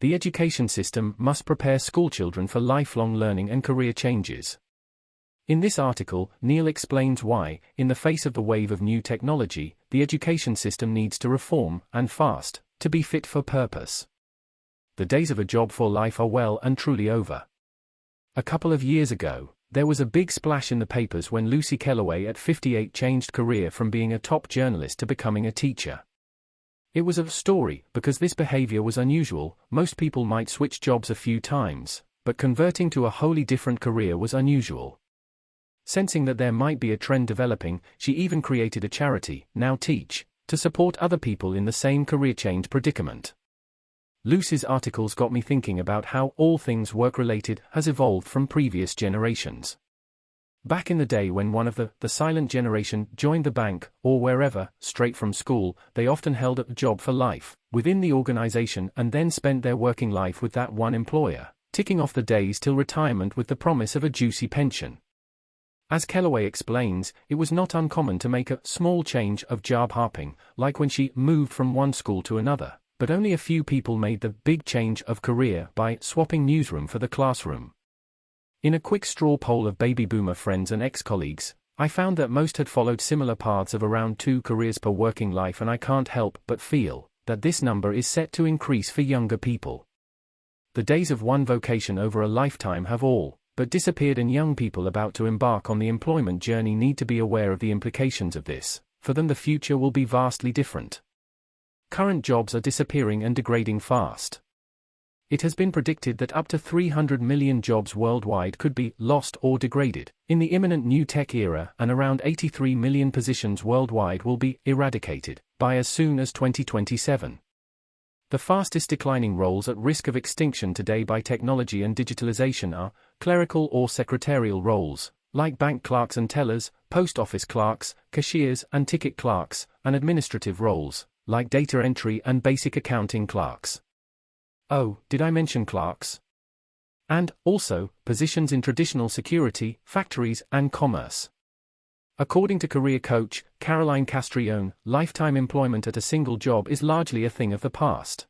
the education system must prepare schoolchildren for lifelong learning and career changes. In this article, Neil explains why, in the face of the wave of new technology, the education system needs to reform, and fast, to be fit for purpose. The days of a job for life are well and truly over. A couple of years ago, there was a big splash in the papers when Lucy Kellaway at 58 changed career from being a top journalist to becoming a teacher. It was a story because this behaviour was unusual. Most people might switch jobs a few times, but converting to a wholly different career was unusual. Sensing that there might be a trend developing, she even created a charity, Now Teach, to support other people in the same career change predicament. Lucy's articles got me thinking about how all things work-related has evolved from previous generations. Back in the day when one of the silent generation joined the bank, or wherever, straight from school, they often held a job for life, within the organization and then spent their working life with that one employer, ticking off the days till retirement with the promise of a juicy pension. As Kellaway explains, it was not uncommon to make a small change of job hopping, like when she moved from one school to another, but only a few people made the big change of career by swapping newsroom for the classroom. In a quick straw poll of baby boomer friends and ex-colleagues, I found that most had followed similar paths of around 2 careers per working life, and I can't help but feel that this number is set to increase for younger people. The days of one vocation over a lifetime have all but disappeared, and young people about to embark on the employment journey need to be aware of the implications of this. For them, the future will be vastly different. Current jobs are disappearing and degrading fast. It has been predicted that up to 300 million jobs worldwide could be lost or degraded in the imminent new tech era, and around 83 million positions worldwide will be eradicated by as soon as 2027. The fastest declining roles at risk of extinction today by technology and digitalisation are clerical or secretarial roles, like bank clerks and tellers, post office clerks, cashiers and ticket clerks, and administrative roles, like data entry and basic accounting clerks. Oh, did I mention clerks? And, also, positions in traditional security, factories, and commerce. According to career coach Caroline Castrillon, lifetime employment at a single job is largely a thing of the past.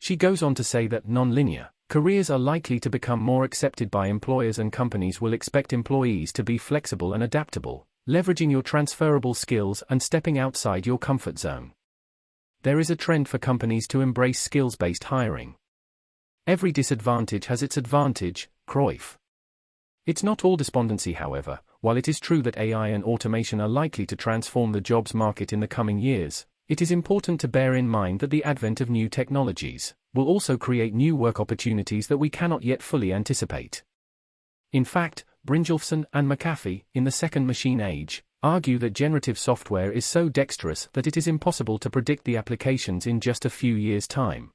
She goes on to say that non-linear careers are likely to become more accepted by employers, and companies will expect employees to be flexible and adaptable, leveraging your transferable skills and stepping outside your comfort zone. There is a trend for companies to embrace skills-based hiring. Every disadvantage has its advantage, CRUYFFIt. It's not all despondency, however. While it is true that AI and automation are likely to transform the jobs market in the coming years, it is important to bear in mind that the advent of new technologies will also create new work opportunities that we cannot yet fully anticipate. In fact, Brynjolfsson and McAfee, in The Second Machine Age, argue that generative software is so dexterous that it is impossible to predict the applications in just a few years' time.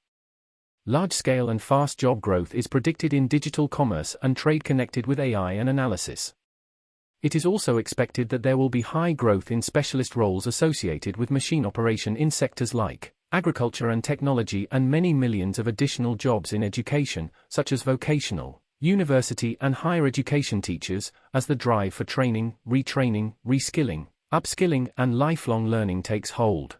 Large-scale and fast job growth is predicted in digital commerce and trade connected with AI and analysis. It is also expected that there will be high growth in specialist roles associated with machine operation in sectors like agriculture and technology, and many millions of additional jobs in education, such as vocational, university and higher education teachers, as the drive for training, retraining, reskilling, upskilling and lifelong learning takes hold.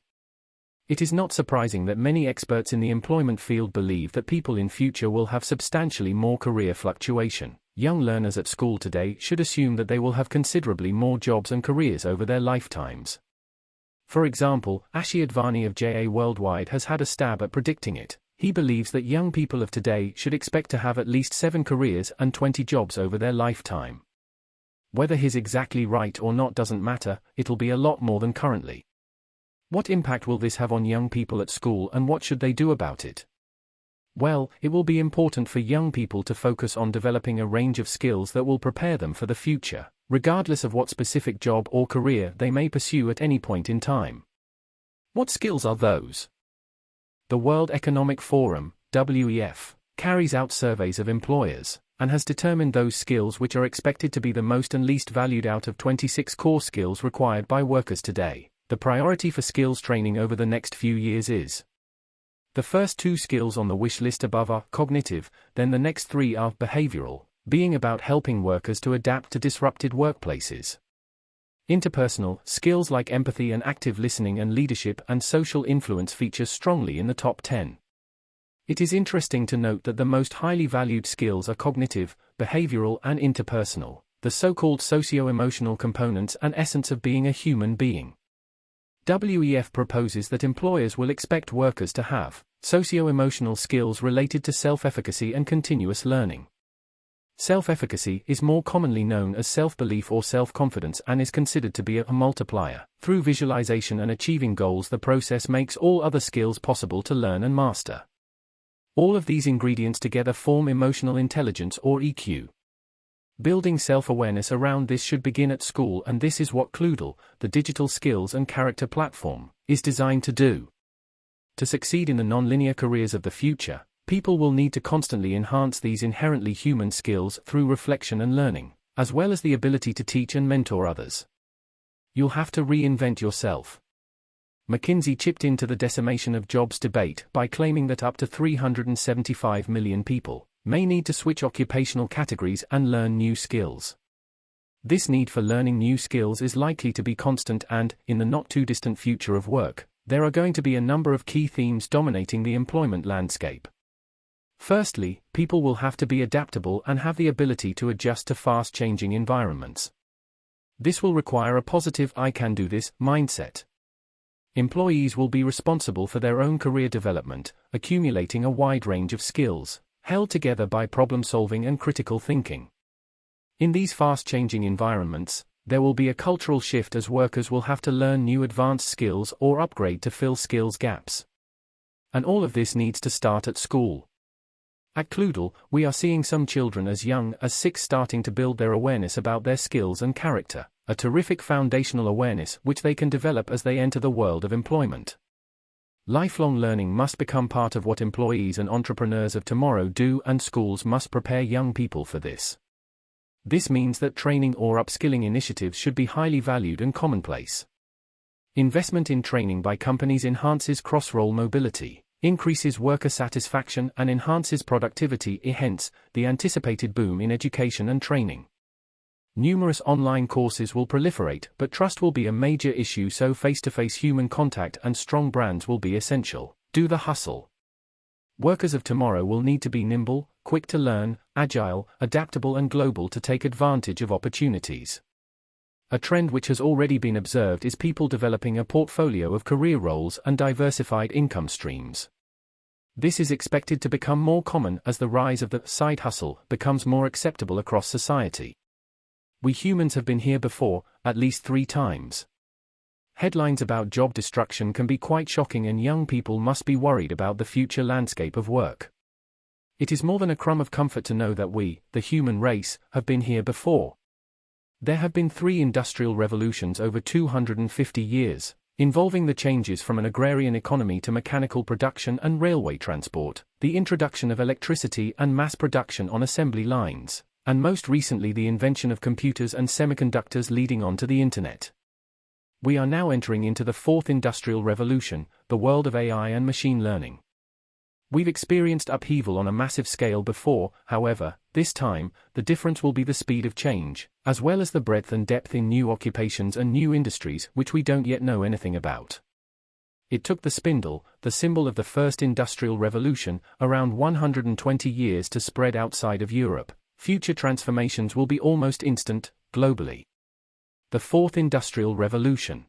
It is not surprising that many experts in the employment field believe that people in future will have substantially more career fluctuation. Young learners at school today should assume that they will have considerably more jobs and careers over their lifetimes. For example, Ashi Advani of JA Worldwide has had a stab at predicting it. He believes that young people of today should expect to have at least 7 careers and 20 jobs over their lifetime. Whether he's exactly right or not doesn't matter, it'll be a lot more than currently. What impact will this have on young people at school, and what should they do about it? Well, it will be important for young people to focus on developing a range of skills that will prepare them for the future, regardless of what specific job or career they may pursue at any point in time. What skills are those? The World Economic Forum, WEF, carries out surveys of employers, and has determined those skills which are expected to be the most and least valued out of 26 core skills required by workers today. The priority for skills training over the next few years is: the first 2 skills on the wish list above are cognitive, then the next 3 are behavioral, being about helping workers to adapt to disrupted workplaces. Interpersonal skills like empathy and active listening and leadership and social influence feature strongly in the top 10. It is interesting to note that the most highly valued skills are cognitive, behavioral and interpersonal, the so-called socio-emotional components and essence of being a human being. WEF proposes that employers will expect workers to have socio-emotional skills related to self-efficacy and continuous learning. Self-efficacy is more commonly known as self-belief or self-confidence and is considered to be a multiplier. Through visualization and achieving goals, the process makes all other skills possible to learn and master. All of these ingredients together form emotional intelligence or EQ. Building self-awareness around this should begin at school, and this is what CLUDL, the digital skills and character platform, is designed to do. To succeed in the non-linear careers of the future, people will need to constantly enhance these inherently human skills through reflection and learning, as well as the ability to teach and mentor others. You'll have to reinvent yourself. McKinsey chipped into the decimation of jobs debate by claiming that up to 375 million people may need to switch occupational categories and learn new skills. This need for learning new skills is likely to be constant, and, in the not-too-distant future of work, there are going to be a number of key themes dominating the employment landscape. Firstly, people will have to be adaptable and have the ability to adjust to fast-changing environments. This will require a positive "I can do this" mindset. Employees will be responsible for their own career development, accumulating a wide range of skills, held together by problem-solving and critical thinking. In these fast-changing environments, there will be a cultural shift as workers will have to learn new advanced skills or upgrade to fill skills gaps. And all of this needs to start at school. At CLUDL, we are seeing some children as young as 6 starting to build their awareness about their skills and character, a terrific foundational awareness which they can develop as they enter the world of employment. Lifelong learning must become part of what employees and entrepreneurs of tomorrow do, and schools must prepare young people for this. This means that training or upskilling initiatives should be highly valued and commonplace. Investment in training by companies enhances cross-role mobility, increases worker satisfaction and enhances productivity, hence, the anticipated boom in education and training. Numerous online courses will proliferate, but trust will be a major issue, so face-to-face human contact and strong brands will be essential. Do the hustle. Workers of tomorrow will need to be nimble, quick to learn, agile, adaptable and global to take advantage of opportunities. A trend which has already been observed is people developing a portfolio of career roles and diversified income streams. This is expected to become more common as the rise of the side hustle becomes more acceptable across society. We humans have been here before, at least 3 times. Headlines about job destruction can be quite shocking, and young people must be worried about the future landscape of work. It is more than a crumb of comfort to know that we, the human race, have been here before. There have been 3 industrial revolutions over 250 years, involving the changes from an agrarian economy to mechanical production and railway transport, the introduction of electricity and mass production on assembly lines, and most recently the invention of computers and semiconductors leading on to the internet. We are now entering into the 4th industrial revolution, the world of AI and machine learning. We've experienced upheaval on a massive scale before, however, this time, the difference will be the speed of change, as well as the breadth and depth in new occupations and new industries which we don't yet know anything about. It took the spindle, the symbol of the first industrial revolution, around 120 years to spread outside of Europe. Future transformations will be almost instant, globally. The 4th Industrial Revolution.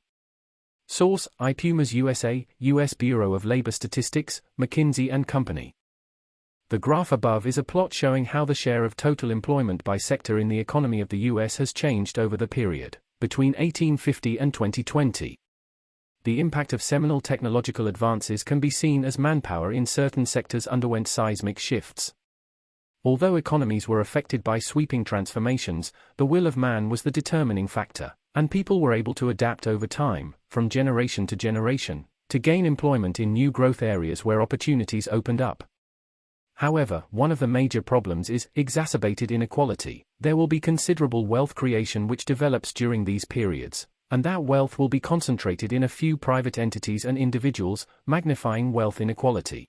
Source: IPUMAS USA, U.S. Bureau of Labor Statistics, McKinsey & Company. The graph above is a plot showing how the share of total employment by sector in the economy of the U.S. has changed over the period, between 1850 and 2020. The impact of seminal technological advances can be seen as manpower in certain sectors underwent seismic shifts. Although economies were affected by sweeping transformations, the will of man was the determining factor, and people were able to adapt over time, from generation to generation, to gain employment in new growth areas where opportunities opened up. However, one of the major problems is exacerbated inequality. There will be considerable wealth creation which develops during these periods, and that wealth will be concentrated in a few private entities and individuals, magnifying wealth inequality.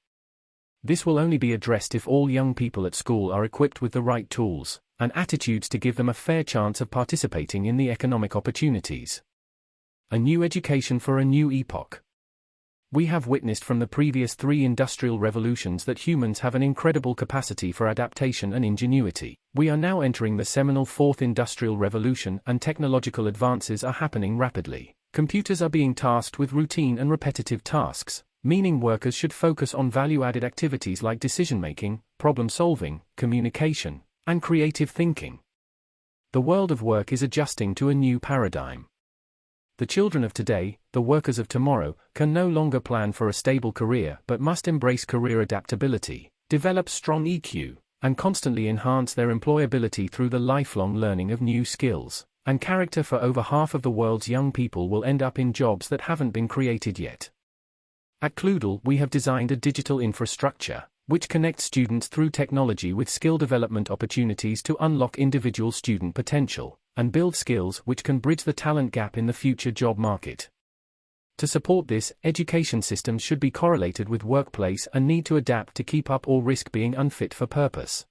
This will only be addressed if all young people at school are equipped with the right tools and attitudes to give them a fair chance of participating in the economic opportunities. A new education for a new epoch. We have witnessed from the previous 3 industrial revolutions that humans have an incredible capacity for adaptation and ingenuity. We are now entering the seminal 4th industrial revolution, and technological advances are happening rapidly. Computers are being tasked with routine and repetitive tasks, meaning workers should focus on value-added activities like decision-making, problem-solving, communication, and creative thinking. The world of work is adjusting to a new paradigm. The children of today, the workers of tomorrow, can no longer plan for a stable career but must embrace career adaptability, develop strong EQ, and constantly enhance their employability through the lifelong learning of new skills and character. For over half of the world's young people will end up in jobs that haven't been created yet. At CLUDL, we have designed a digital infrastructure which connects students through technology with skill development opportunities to unlock individual student potential and build skills which can bridge the talent gap in the future job market. To support this, education systems should be correlated with workplace and need to adapt to keep up or risk being unfit for purpose.